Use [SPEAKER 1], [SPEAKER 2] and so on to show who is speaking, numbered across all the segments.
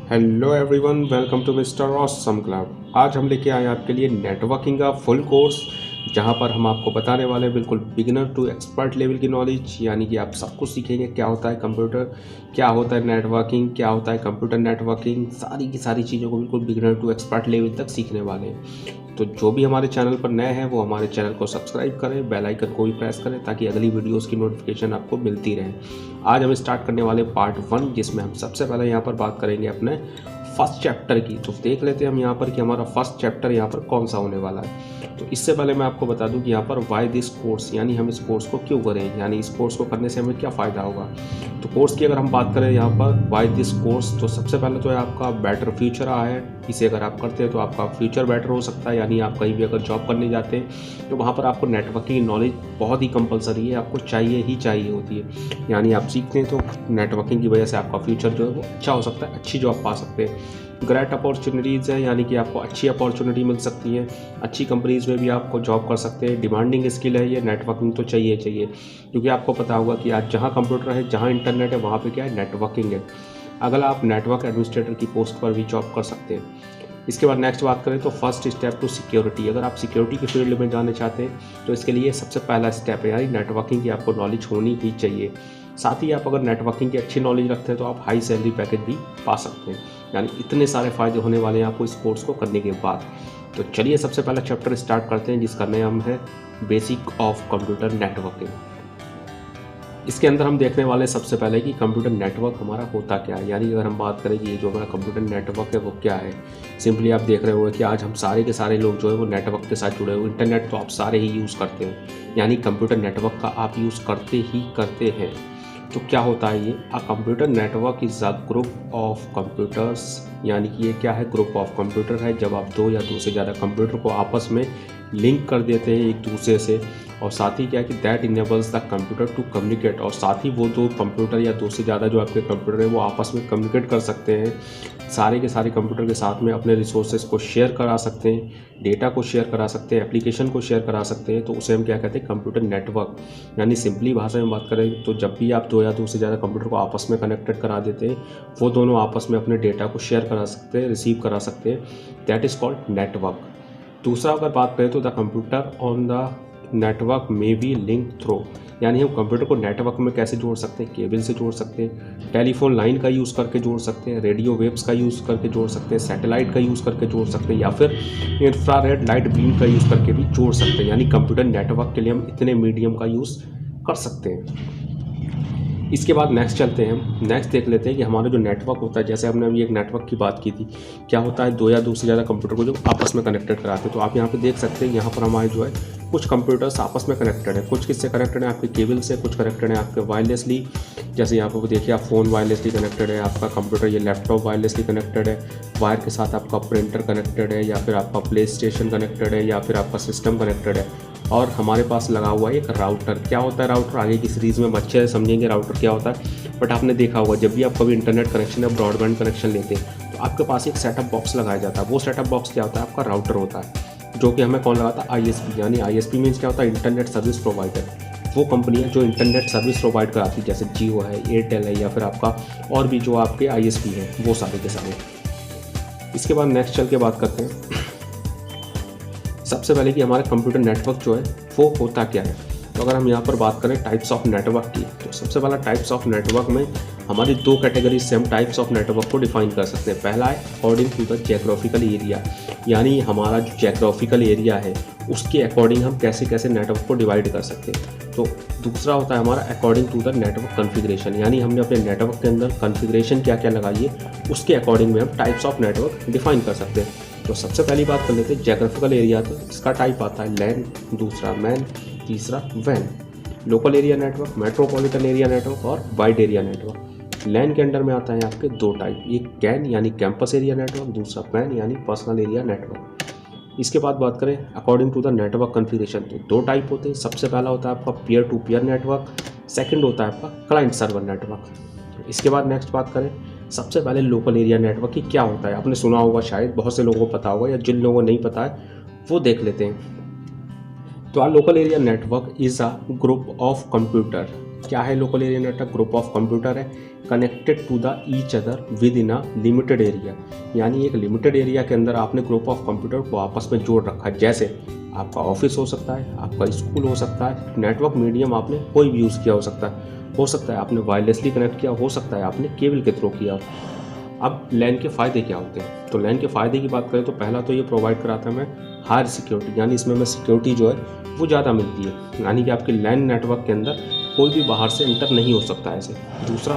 [SPEAKER 1] Hello everyone, welcome to Mister Awesome Club. आज हम लेके आए आपके लिए नेटवर्किंग का फुल कोर्स, जहां पर हम आपको बताने वाले हैं बिल्कुल बिगिनर टू एक्सपर्ट लेवल की नॉलेज, यानी कि आप सब कुछ सीखेंगे। क्या होता है कंप्यूटर, क्या होता है नेटवर्किंग, क्या होता है कंप्यूटर नेटवर्किंग, सारी की सारी चीज़ों को बिल्कुल बिगिनर टू एक्सपर्ट लेवल तक सीखने वाले हैं। तो जो भी हमारे चैनल पर नए हैं वो हमारे चैनल को सब्सक्राइब करें, बेल आइकन को भी प्रेस करें ताकि अगली वीडियोस की नोटिफिकेशन आपको मिलती रहे। आज हम स्टार्ट करने वाले पार्ट 1, जिसमें हम सबसे पहले यहाँ पर बात करेंगे अपने फर्स्ट चैप्टर की। तो देख लेते हैं हम यहाँ पर कि हमारा फर्स्ट चैप्टर यहाँ पर कौन सा होने वाला है। तो इससे पहले मैं आपको बता दूं कि यहाँ पर वाई दिस कोर्स, यानी हम इस कोर्स को क्यों करें, यानी इस कोर्स को करने से हमें क्या फ़ायदा होगा। तो कोर्स की अगर हम बात करें यहाँ पर वाई दिस कोर्स, तो सबसे पहले तो है आपका बेटर फ्यूचर है। इसे अगर आप करते हैं तो आपका फ्यूचर बेटर हो सकता है, यानी आप कहीं भी अगर जॉब करने जाते हैं तो वहाँ पर आपको नेटवर्किंग नॉलेज बहुत ही कंपलसरी है, आपको चाहिए ही चाहिए होती है। यानी आप सीखते हैं तो नेटवर्किंग की वजह से आपका फ्यूचर जो है वो अच्छा हो सकता है, अच्छी जॉब पा सकते हैं। ग्रेट अपॉर्चुनिटीज़ है, यानी कि आपको अच्छी अपॉर्चुनिटी मिल सकती है, अच्छी कंपनीज़ में भी आपको जॉब कर सकते हैं। डिमांडिंग स्किल है ये, नेटवर्किंग तो चाहिए चाहिए, क्योंकि आपको पता होगा कि आज जहाँ कंप्यूटर है, जहाँ इंटरनेट है, वहाँ पे क्या है, नेटवर्किंग है। अगर आप नेटवर्क एडमिनिस्ट्रेटर की पोस्ट पर भी जॉब कर सकते हैं। इसके बाद नेक्स्ट बात करें तो फर्स्ट स्टेप टू सिक्योरिटी। अगर आप सिक्योरिटी के फील्ड में जाना चाहते हैं तो इसके लिए सबसे पहला स्टेप है, यानी नेटवर्किंग की आपको नॉलेज होनी ही चाहिए। साथ ही आप अगर नेटवर्किंग की अच्छी नॉलेज रखते हैं तो आप हाई सैलरी पैकेज भी पा सकते हैं। यानी इतने सारे फ़ायदे होने वाले हैं आपको इस कोर्स को करने के बाद। तो चलिए सबसे पहला चैप्टर स्टार्ट करते हैं, जिसका नाम है बेसिक ऑफ कंप्यूटर नेटवर्किंग। इसके अंदर हम देखने वाले सबसे पहले कि कंप्यूटर नेटवर्क हमारा होता क्या है। यानी अगर हम बात करें कि ये जो हमारा कंप्यूटर नेटवर्क है वो क्या है, सिंपली आप देख रहे होंगे कि आज हम सारे के सारे लोग जो है वो नेटवर्क के साथ जुड़े हुए। इंटरनेट तो आप सारे ही यूज़ करते हैं, यानी कंप्यूटर नेटवर्क का आप यूज़ करते ही करते हैं। तो क्या होता है ये, a computer network is a group of computers. यानी कि ये क्या है, ग्रुप ऑफ कंप्यूटर है। जब आप दो या दो से ज़्यादा कंप्यूटर को आपस में लिंक कर देते हैं एक दूसरे से, और साथ ही क्या है कि that enables the computer to communicate, और साथ ही वो दो कंप्यूटर या दो से ज़्यादा जो आपके कंप्यूटर है वो आपस में कम्युनिकेट कर सकते हैं। सारे के सारे कंप्यूटर के साथ में अपने रिसोर्सेज को शेयर करा सकते हैं, डेटा को शेयर करा सकते हैं, एप्लीकेशन को शेयर करा सकते हैं। तो उसे हम क्या कहते हैं, कंप्यूटर नेटवर्क। यानी सिंपली भाषा में बात करें तो जब भी आप दो या दो से ज़्यादा कंप्यूटर को आपस में कनेक्टेड करा देते हैं, वो दोनों आपस में अपने डेटा को शेयर करा सकते हैं, रिसीव करा सकते हैं। That is called network. दूसरा अगर बात करें तो the computer on the network में बी लिंक थ्रू। यानी हम कंप्यूटर को नेटवर्क में कैसे जोड़ सकते हैं, केबल से जोड़ सकते हैं, टेलीफोन लाइन का यूज़ करके जोड़ सकते हैं, रेडियो वेव्स का यूज़ करके जोड़ सकते हैं, सैटेलाइट का यूज़ करके जोड़ सकते हैं, या फिर इंफ्रारेड लाइट बीम का यूज़ करके भी जोड़ सकते हैं। यानी कंप्यूटर नेटवर्क के लिए हम इतने मीडियम का यूज़ कर सकते हैं। इसके बाद नेक्स्ट चलते हैं हम, नेक्स्ट देख लेते हैं कि हमारा जो नेटवर्क होता है, जैसे हमने अभी एक नेटवर्क की बात की थी, क्या होता है, दो या दो से ज़्यादा कंप्यूटर को जो आपस में कनेक्टेड कराते हैं। तो आप यहाँ पे देख सकते हैं, यहाँ पर हमारे जो है कुछ कंप्यूटर्स आपस में कनेक्टेड है। कुछ किससे कनेक्टेड है, आपके केबल से, कुछ कनेक्टेड है आपके वायरलेसली। जैसे यहाँ पर देखिए, आप फ़ोन वायरलेसली कनेक्टेड है, आपका कंप्यूटर ये लैपटॉप वायरलेसली कनेक्टेड है, वायर के साथ आपका प्रिंटर कनेक्टेड है, या फिर आपका प्ले स्टेशन कनेक्टेड है, या फिर आपका सिस्टम कनेक्टेड है। और हमारे पास लगा हुआ है एक राउटर। क्या होता है राउटर, आगे की सीरीज़ में बच्चे समझेंगे राउटर क्या होता है। बट आपने देखा होगा जब भी आप कभी इंटरनेट कनेक्शन या ब्रॉडबैंड कनेक्शन लेते हैं तो आपके पास एक सेटअप बॉक्स लगाया जाता है। वो सेटअप बॉक्स क्या होता है, आपका राउटर होता है, जो कि हमें कौन लगाता है, ISP। यानी ISP मीन्स क्या होता है, इंटरनेट सर्विस प्रोवाइडर। वो कंपनियाँ जो इंटरनेट सर्विस प्रोवाइड कराती है, जैसे जियो है, एयरटेल है, या फिर आपका और भी जो आपके ISP हैं, वो सारे के सारे। इसके बाद नेक्स्ट चल के बात करते हैं सबसे पहले कि हमारा कंप्यूटर नेटवर्क जो है वो होता क्या है। तो अगर हम यहाँ पर बात करें टाइप्स ऑफ नेटवर्क की, तो सबसे पहला टाइप्स ऑफ नेटवर्क में हमारी दो कैटेगरी से हम टाइप्स ऑफ नेटवर्क को डिफाइन कर सकते हैं। पहला है according to the geographical area, यानी हमारा जो जियोग्राफिकल एरिया है उसके अकॉर्डिंग हम कैसे कैसे नेटवर्क को डिवाइड कर सकते हैं। तो दूसरा होता है हमारा according to the network configuration, यानी हमने अपने नेटवर्क के अंदर कॉन्फ़िगरेशन क्या क्या लगाई है उसके अकॉर्डिंग में हम टाइप्स ऑफ नेटवर्क डिफाइन कर सकते हैं। तो सबसे पहली बात कर लेते हैं जियोग्राफिकल एरिया। तो इसका टाइप आता है लैन, दूसरा मैन, तीसरा वैन। Local area network, metropolitan area network और वाइड एरिया नेटवर्क। लैन के अंडर में आता है आपके दो टाइप, एक कैन यानी कैंपस एरिया नेटवर्क, दूसरा पैन यानी पर्सनल एरिया नेटवर्क। इसके बाद बात करें according to the network configuration, तो दो टाइप होते हैं। सबसे पहला होता है आपका peer to peer network, second होता है आपका क्लाइंट सर्वर नेटवर्क। इसके बाद नेक्स्ट बात करें सबसे पहले लोकल एरिया नेटवर्क की क्या होता है। आपने सुना होगा, शायद बहुत से लोगों को पता होगा, या जिन लोगों को नहीं पता है वो देख लेते हैं। तो uh local area network is a group of computer क्या है local area network? Group of computer है connected to the each other within a limited area, यानी एक लिमिटेड एरिया के अंदर आपने ग्रुप ऑफ कंप्यूटर को आपस में जोड़ रखा है। जैसे आपका ऑफिस हो सकता है, आपका स्कूल हो सकता है, नेटवर्क मीडियम आपने कोई भी यूज़ किया हो सकता है आपने वायरलेसली कनेक्ट किया, हो सकता है आपने केबल के थ्रू किया। अब लैन के फ़ायदे क्या होते हैं? तो लैन के फ़ायदे की बात करें तो पहला तो ये प्रोवाइड कराता है हमें हायर सिक्योरिटी, यानी इसमें हमें सिक्योरिटी जो है वो ज़्यादा मिलती है, यानी कि आपके लैन नेटवर्क के अंदर कोई भी बाहर से इंटर नहीं हो सकता है ऐसे। दूसरा,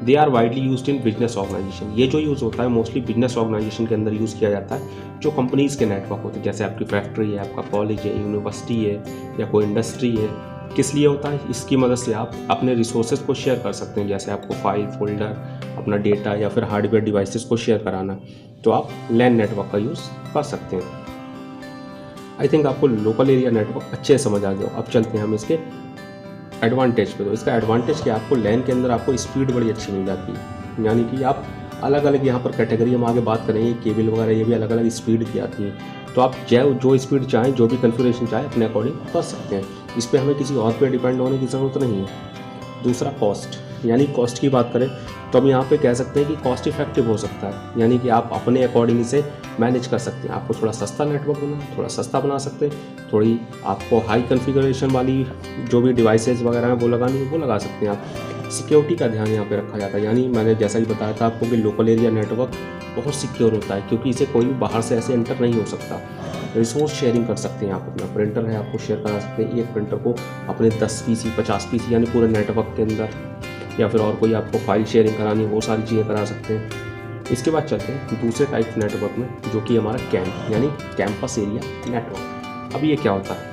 [SPEAKER 1] they are widely used in business organisation, ये जो यूज़ होता है मोस्टली बिजनेस ऑर्गेनाइजेशन के अंदर यूज़ किया जाता है। जो कंपनीज़ के नेटवर्क होते हैं, जैसे आपकी फैक्ट्री है, आपका कॉलेज है, यूनिवर्सिटी है या कोई इंडस्ट्री है, किस लिए होता है? इसकी मदद से आप अपने रिसोर्सेज को शेयर कर सकते हैं, जैसे आपको फाइल फोल्डर, अपना डेटा या फिर हार्डवेयर डिवाइसेस को शेयर कराना, तो आप लैन नेटवर्क का यूज़ कर सकते हैं। आई थिंक आपको लोकल एरिया नेटवर्क अच्छे से समझ आ गया। अब चलते हैं हम इसके एडवांटेज पे। तो इसका एडवांटेज क्या, आपको लैन के अंदर आपको स्पीड बड़ी अच्छी मिल जाती है, यानी कि आप अलग अलग यहाँ पर कैटेगरी हम आगे बात करेंगे, केबल वगैरह ये भी अलग अलग स्पीड की आती है, तो आप जो स्पीड चाहें, जो भी कन्फिगरेशन चाहें अपने अकॉर्डिंग कर सकते हैं। इस पर हमें किसी और पे डिपेंड होने की ज़रूरत नहीं है। दूसरा, कॉस्ट, यानी कॉस्ट की बात करें तो हम यहाँ पे कह सकते हैं कि कॉस्ट इफेक्टिव हो सकता है, यानी कि आप अपने अकॉर्डिंग इसे मैनेज कर सकते हैं। आपको थोड़ा सस्ता नेटवर्क थोड़ा सस्ता बना सकते हैं, थोड़ी आपको हाई कॉन्फ़िगरेशन वाली जो भी डिवाइसेस वगैरह हैं वो लगानी है वो लगा सकते हैं आप। सिक्योरिटी का ध्यान यहाँ पे रखा जाता है, यानी मैंने जैसा ही बताया था आपको कि लोकल एरिया नेटवर्क बहुत सिक्योर होता है, क्योंकि इसे कोई भी बाहर से ऐसे एंटर नहीं हो सकता। रिसोर्स शेयरिंग कर सकते हैं आप, अपना प्रिंटर है आपको शेयर करा सकते हैं, एक प्रिंटर को अपने 10 पीसी 50 पीसी यानी पूरे नेटवर्क के अंदर, या फिर और कोई आपको फाइल शेयरिंग करानी है वो सारी चीज़ें करा सकते हैं। इसके बाद चलते हैं दूसरे टाइप नेटवर्क में, जो कि हमारा कैंप यानी कैंपस एरिया नेटवर्क। अब ये क्या होता है?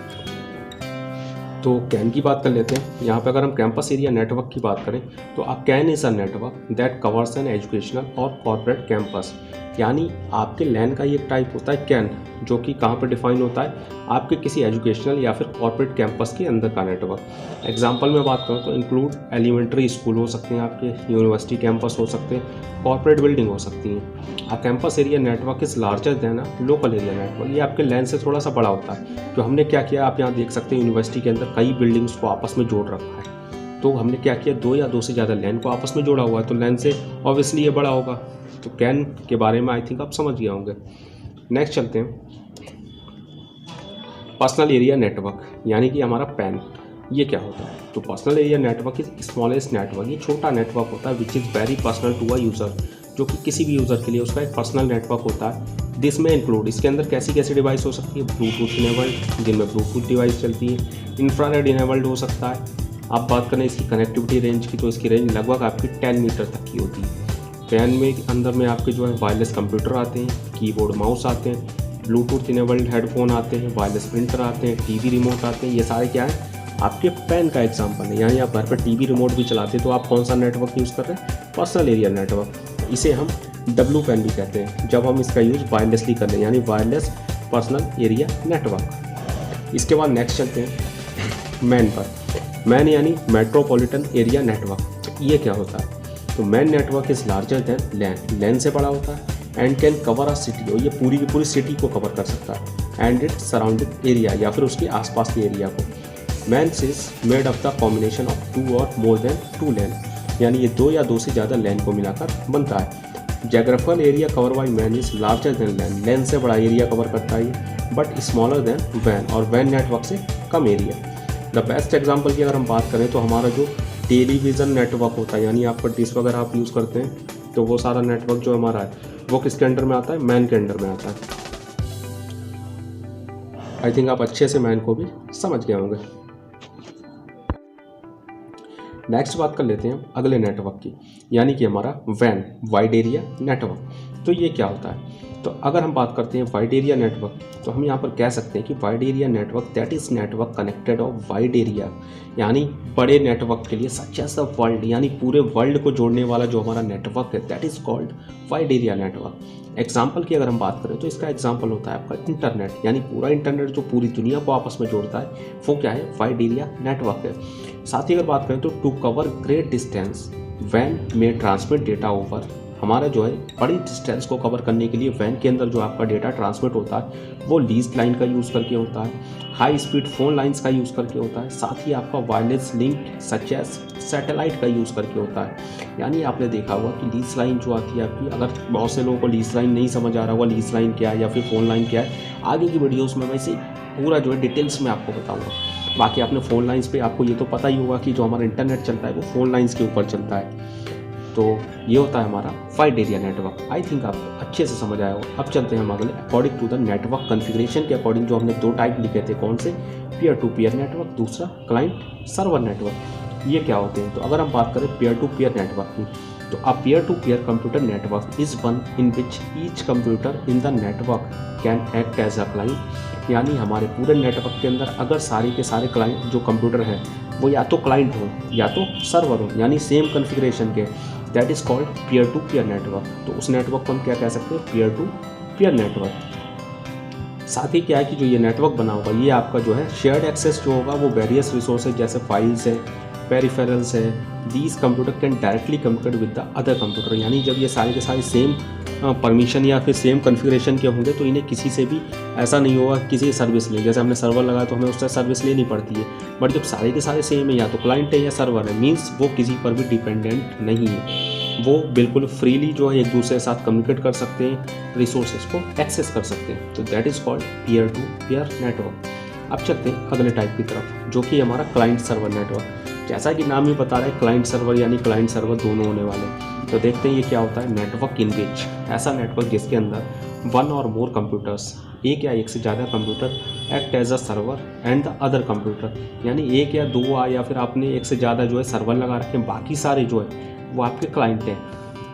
[SPEAKER 1] तो कैन की बात कर लेते हैं। यहाँ पे अगर हम कैंपस एरिया नेटवर्क की बात करें तो a CAN is a network that covers an educational और कॉर्पोरेट कैंपस, यानी आपके लैन का ये टाइप होता है कैन, जो कि कहाँ पर डिफाइन होता है? आपके किसी एजुकेशनल या फिर कॉर्पोरेट कैंपस के अंदर का नेटवर्क। एग्जांपल में बात करूँ तो इंक्लूड एलिमेंट्री स्कूल हो सकते हैं, आपके यूनिवर्सिटी कैंपस हो सकते हैं, कॉर्पोरेट बिल्डिंग हो सकती हैं। Uh campus area network is larger than a local area network, ये आपके लैन से थोड़ा सा बड़ा होता है। तो हमने क्या किया, आप यहाँ देख सकते हैं यूनिवर्सिटी के अंदर कई बिल्डिंग्स को आपस में जोड़ रखा है, तो हमने क्या किया, 2 या 2 से ज़्यादा लैन को आपस में जोड़ा हुआ है, तो लैन से ऑब्वियसली ये बड़ा होगा। तो कैन के बारे में आई थिंक आप समझ गए होंगे। नेक्स्ट चलते हैं पर्सनल एरिया नेटवर्क, यानी कि हमारा पैन। ये क्या होता है? तो personal area network is smallest network, ये छोटा नेटवर्क होता है which is very personal to a user, जो कि किसी भी यूज़र के लिए उसका एक पर्सनल नेटवर्क होता है। दिस में इंक्लूड, इसके अंदर कैसी कैसी डिवाइस हो सकती है? ब्लूटूथ इनेबल्ड, जिनमें ब्लूटूथ डिवाइस चलती है, इंफ्रारेड इनेबल्ड हो सकता है। आप बात करें इसकी कनेक्टिविटी रेंज की, तो इसकी रेंज लगभग आपकी 10 मीटर तक की होती है। पैन में अंदर में आपके जो है वायरलेस कंप्यूटर आते हैं, कीबोर्ड माउस आते हैं, ब्लूटूथ इनेबल्ड हेडफोन आते हैं, वायरलेस प्रिंटर आते हैं, टीवी रिमोट आते हैं। ये सारे क्या है? आपके पैन का एग्जांपल है, यानी आप घर पर टीवी रिमोट भी चलाते हैं तो आप कौन सा नेटवर्क यूज़ कर रहे हैं? Personal area network. इसे हम डब्ल्यू पैन भी कहते हैं, जब हम इसका यूज़ वायरलेसली कर रहे हैं, यानी वायरलेस पर्सनल एरिया नेटवर्क। इसके बाद नेक्स्ट चलते हैं मैन पर। मैन यानी मेट्रोपॉलिटन एरिया नेटवर्क। ये क्या होता है? तो MAN network is larger than LAN, LAN से बड़ा होता है, and can cover a city, और ये पूरी की पूरी सिटी को कवर कर सकता है, एंड इट्स सराउंडिंग एरिया या फिर उसके आसपास के एरिया को। Man is made of the combination of 2 और मोर देन 2 लैन, यानी ये 2 या 2 से ज़्यादा लैन को मिलाकर बनता है। Geographical area cover by MAN is larger than LAN, LAN से बड़ा एरिया कवर करता है, बट स्मॉलर देन वैन, और वैन नेटवर्क से कम एरिया। द बेस्ट एग्जाम्पल की अगर हम बात करें तो हमारा जो टेलीविज़न नेटवर्क होता है, यानी आपका डिश वगैरह आप यूज़ करते हैं, तो वो सारा नेटवर्क जो हमारा है वो किसके अंडर में आता है? मैन के अंडर में आता है। आई थिंक आप अच्छे से मैन को भी समझ गए होंगे। नेक्स्ट बात कर लेते हैं अगले नेटवर्क की, यानी कि हमारा वैन, वाइड एरिया नेटवर्क। तो ये क्या होता है? तो अगर हम बात करते हैं वाइड एरिया नेटवर्क, तो हम यहाँ पर कह सकते हैं कि wide area network that is network connected of wide area, यानी बड़े नेटवर्क के लिए सच एज द वर्ल्ड, यानी पूरे वर्ल्ड को जोड़ने वाला जो हमारा नेटवर्क है that is called wide area network. Example की अगर हम बात करें तो इसका एग्जाम्पल होता है आपका इंटरनेट, यानी पूरा इंटरनेट जो पूरी दुनिया को आपस में जोड़ता है वो क्या है? वाइड एरिया नेटवर्क है। साथ ही अगर बात करें तो टू कवर ग्रेट डिस्टेंस वैन में ट्रांसमिट डेटा ओवर हमारा जो है बड़ी डिस्टेंस को कवर करने के लिए वैन के अंदर जो आपका डेटा ट्रांसमिट होता है वो लीज लाइन का यूज़ करके होता है, हाई स्पीड फ़ोन लाइंस का यूज़ करके होता है, साथ ही आपका wireless link such as satellite का यूज़ करके होता है। यानी आपने देखा होगा कि लीज लाइन जो आती है आपकी, अगर बहुत से लोगों को लीज लाइन नहीं समझ आ रहा होगा लीज लाइन क्या है या फिर फ़ोन लाइन क्या है, आगे की वीडियोज़ में मैं इसे पूरा जो है डिटेल्स में आपको बताऊँगा। बाकी आपने फ़ोन लाइन्स पे आपको ये तो पता ही होगा कि जो हमारा इंटरनेट चलता है वो फ़ोन लाइन्स के ऊपर चलता है। तो ये होता है हमारा wide area network. I think आपको अच्छे से समझ आया होगा। अब चलते हैं हम अगले according to the network configuration के अकॉर्डिंग जो हमने 2 टाइप लिखे थे, कौन से, पीयर टू पीयर नेटवर्क, दूसरा क्लाइंट सर्वर नेटवर्क। ये क्या होते हैं? तो अगर हम बात करें पीयर टू पीयर नेटवर्क की, तो a peer to peer computer network is one in which each computer in the network can act as a client. यानी हमारे पूरे नेटवर्क के अंदर अगर सारे के सारे क्लाइंट जो कंप्यूटर हैं वो या तो क्लाइंट हो या तो सर्वर हो, यानी सेम कॉन्फ़िगरेशन के, that is called peer to peer network. तो उस नेटवर्क को हम क्या कह सकते हैं? Peer to peer network. साथ ही क्या है कि जो ये नेटवर्क बना होगा ये आपका जो है शेयर्ड एक्सेस जो होगा वो वेरियस रिसोर्सेज जैसे फाइल्स है, पेरिफेरल्स है, these computer can directly communicate with the other computer. यानी जब ये सारे के सारे सेम परमिशन या फिर सेम कॉन्फ़िगरेशन के होंगे तो इन्हें किसी से भी ऐसा नहीं होगा किसी सर्विस ले, जैसे हमने सर्वर लगाया तो हमें उससे सर्विस लेनी पड़ती है। बट जब सारे के सारे सेम है, या तो क्लाइंट है या सर्वर है, मीन्स वो किसी पर भी डिपेंडेंट नहीं है, वो बिल्कुल फ्रीली जो है एक दूसरे के साथ कम्युनिकेट कर सकते हैं, रिसोर्सेज को एक्सेस कर सकते हैं। तो that is called peer to peer network. अब चलते हैं अगले टाइप की तरफ जो कि हमारा क्लाइंट सर्वर नेटवर्क। जैसा कि नाम ही बता रहा है क्लाइंट सर्वर, यानी क्लाइंट सर्वर दोनों होने वाले। तो देखते हैं ये क्या होता है। नेटवर्क इन विच, ऐसा नेटवर्क जिसके अंदर वन और मोर कंप्यूटर्स, एक या एक से ज़्यादा computer act as a server and the other computer, यानी एक या दो या फिर आपने एक से ज़्यादा जो है सर्वर लगा रखे हैं, बाकी सारे जो है वो आपके क्लाइंट हैं।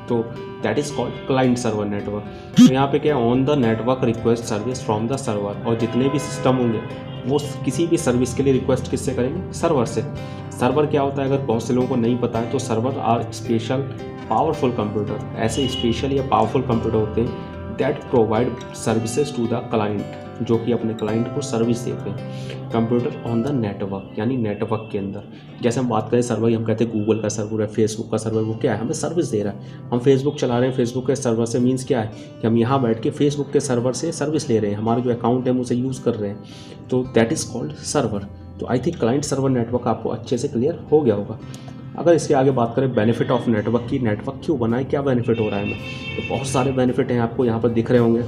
[SPEAKER 1] तो that is called client server network. तो यहाँ पे क्या, on the network request service from the server, और जितने भी सिस्टम होंगे वो किसी भी सर्विस के लिए रिक्वेस्ट किससे करेंगे? सर्वर से। सर्वर क्या होता है अगर बहुत से लोगों को नहीं पता है तो server are special powerful computer, ऐसे स्पेशल या पावरफुल कंप्यूटर होते हैं that provide services to the client, जो कि अपने क्लाइंट को सर्विस देते हैं। कंप्यूटर ऑन द नेटवर्क, यानी नेटवर्क के अंदर। जैसे हम बात करें सर्वर, हम कहते हैं गूगल का सर्वर है, फेसबुक का सर्वर, वो क्या है? हमें सर्विस दे रहा है। हम फेसबुक चला रहे हैं, फेसबुक के सर्वर से मीन्स क्या है कि हम यहाँ बैठ के फेसबुक के सर्वर से सर्विस ले रहे हैं, हमारा जो अकाउंट है हम उसे यूज़ कर रहे हैं। तो दैट इज़ कॉल्ड सर्वर। तो I think client server network आपको अच्छे से क्लियर हो गया होगा। अगर इसके आगे बात करें बेनिफिट ऑफ नेटवर्क की, नेटवर्क क्यों बनाए, क्या बेनिफिट हो रहा है हमें, तो बहुत सारे बेनिफिट हैं, आपको यहाँ पर दिख रहे होंगे।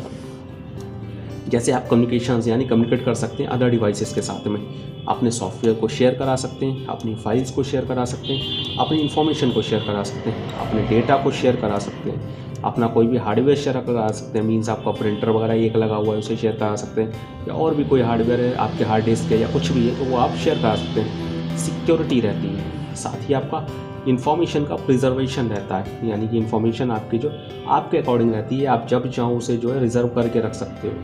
[SPEAKER 1] जैसे आप कम्युनिकेशंस यानी कम्युनिकेट कर सकते हैं अदर डिवाइसेस के साथ में, अपने सॉफ्टवेयर को शेयर करा सकते हैं, अपनी फाइल्स को शेयर करा सकते हैं, अपनी इन्फॉर्मेशन को शेयर करा सकते हैं, अपने डेटा को शेयर करा सकते हैं, अपना कोई भी हार्डवेयर शेयर करा सकते हैं, मीन्स आपका प्रिंटर वगैरह एक लगा हुआ है उसे शेयर करा सकते हैं, या और भी कोई हार्डवेयर है आपके हार्ड डिस्क है या कुछ भी है तो वो आप शेयर करा सकते हैं। सिक्योरिटी रहती है, साथ ही आपका इन्फॉर्मेशन का प्रिजर्वेशन रहता है, यानी कि इन्फॉर्मेशन आपकी जो आपके अकॉर्डिंग रहती है, आप जब चाहो उसे जो है रिजर्व करके रख सकते हो,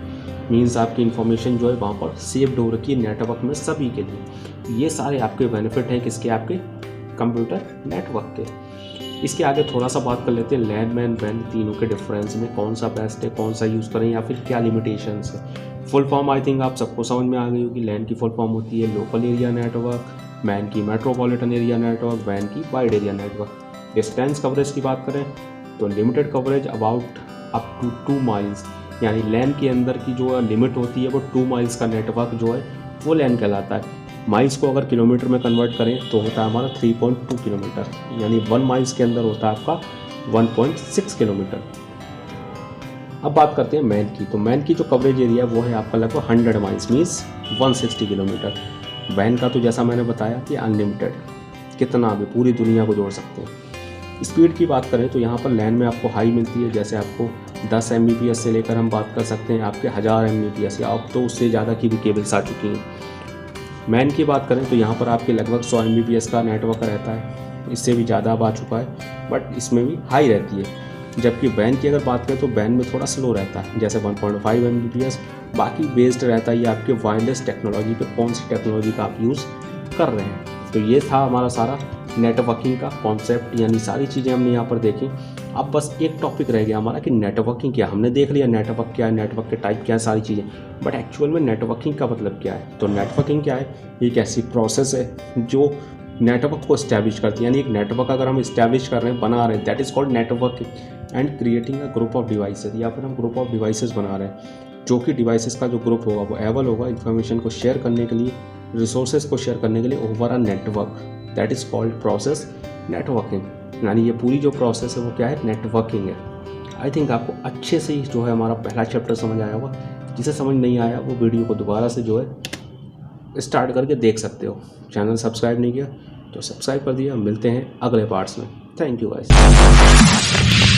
[SPEAKER 1] मीन्स आपकी इन्फॉर्मेशन जो है वहाँ पर सेव्ड हो रखी है नेटवर्क में सभी के लिए। ये सारे आपके बेनिफिट हैं किसके? आपके कंप्यूटर नेटवर्क के। इसके आगे थोड़ा सा बात कर लेते हैं लैन मैन वैन तीनों के डिफरेंस में, कौन सा बेस्ट है, कौन सा यूज़ करें या फिर क्या लिमिटेशंस है। फुल फॉर्म आई थिंक आप सबको समझ में आ गई होगी। लैन की फुल फॉर्म होती है लोकल एरिया नेटवर्क, मैन की मेट्रोपॉलिटन एरिया नेटवर्क, वैन की wide area network. Distance coverage की बात करें तो limited coverage about up to 2 miles, यानी लैन के अंदर की जो लिमिट होती है वो 2 माइल्स का नेटवर्क जो है वो लैन कहलाता है। माइल्स को अगर किलोमीटर में कन्वर्ट करें तो होता है हमारा 3.2 किलोमीटर, यानी 1 माइल्स के अंदर होता है आपका 1.6 किलोमीटर। अब बात करते हैं मैन की। तो मैन की जो कवरेज एरिया वो है आपका लगभग 100 माइल्स मीन्स 160 किलोमीटर। वैन का तो जैसा मैंने बताया कि अनलिमिटेड, कितना भी पूरी दुनिया को जोड़ सकते हैं। स्पीड की बात करें तो यहाँ पर लैन में आपको हाई मिलती है, जैसे आपको 10 Mbps से लेकर हम बात कर सकते हैं आपके 1000 Mbps, या अब तो उससे ज़्यादा की भी केबल्स आ चुकी हैं। मैन की बात करें तो यहाँ पर आपके लगभग 100 Mbps का नेटवर्क रहता है, इससे भी ज़्यादा अब आ चुका है बट इसमें भी हाई रहती है। जबकि वैन की अगर बात करें तो वैन में थोड़ा स्लो रहता है, जैसे 1.5 Mbps। बाकी बेस्ड रहता है ये आपके वायरलेस टेक्नोलॉजी पे, कौन सी टेक्नोलॉजी का आप यूज़ कर रहे हैं। तो ये था हमारा सारा नेटवर्किंग का कॉन्सेप्ट, यानी सारी चीज़ें हमने यहाँ पर देखी। अब बस एक टॉपिक रह गया हमारा कि नेटवर्किंग क्या। हमने देख लिया नेटवर्क क्या है, नेटवर्क के टाइप क्या है, सारी चीज़ें, बट एक्चुअल में नेटवर्किंग का मतलब क्या है। तो नेटवर्किंग क्या है? एक ऐसी प्रोसेस है जो नेटवर्क को इस्टेब्लिश करती है। यानी एक नेटवर्क अगर हम इस्टेब्लिश कर रहे हैं, बना रहे हैं, that is called networking and creating a group of devices. या फिर हम ग्रुप ऑफ डिवाइसेस बना रहे हैं, जो कि डिवाइसेस का जो ग्रुप होगा वो एबल होगा इन्फॉर्मेशन को शेयर करने के लिए, रिसोर्सेज को शेयर करने के लिए over a network, that is called process networking. यानी ये पूरी जो प्रोसेस है वो क्या है, नेटवर्किंग है। आई थिंक आपको अच्छे से जो है हमारा पहला चैप्टर समझ आया होगा। जिसे समझ नहीं आया वो वीडियो को दोबारा से जो है स्टार्ट करके देख सकते हो। चैनल सब्सक्राइब नहीं किया तो सब्सक्राइब कर दिया। मिलते हैं अगले पार्ट्स में। Thank you guys.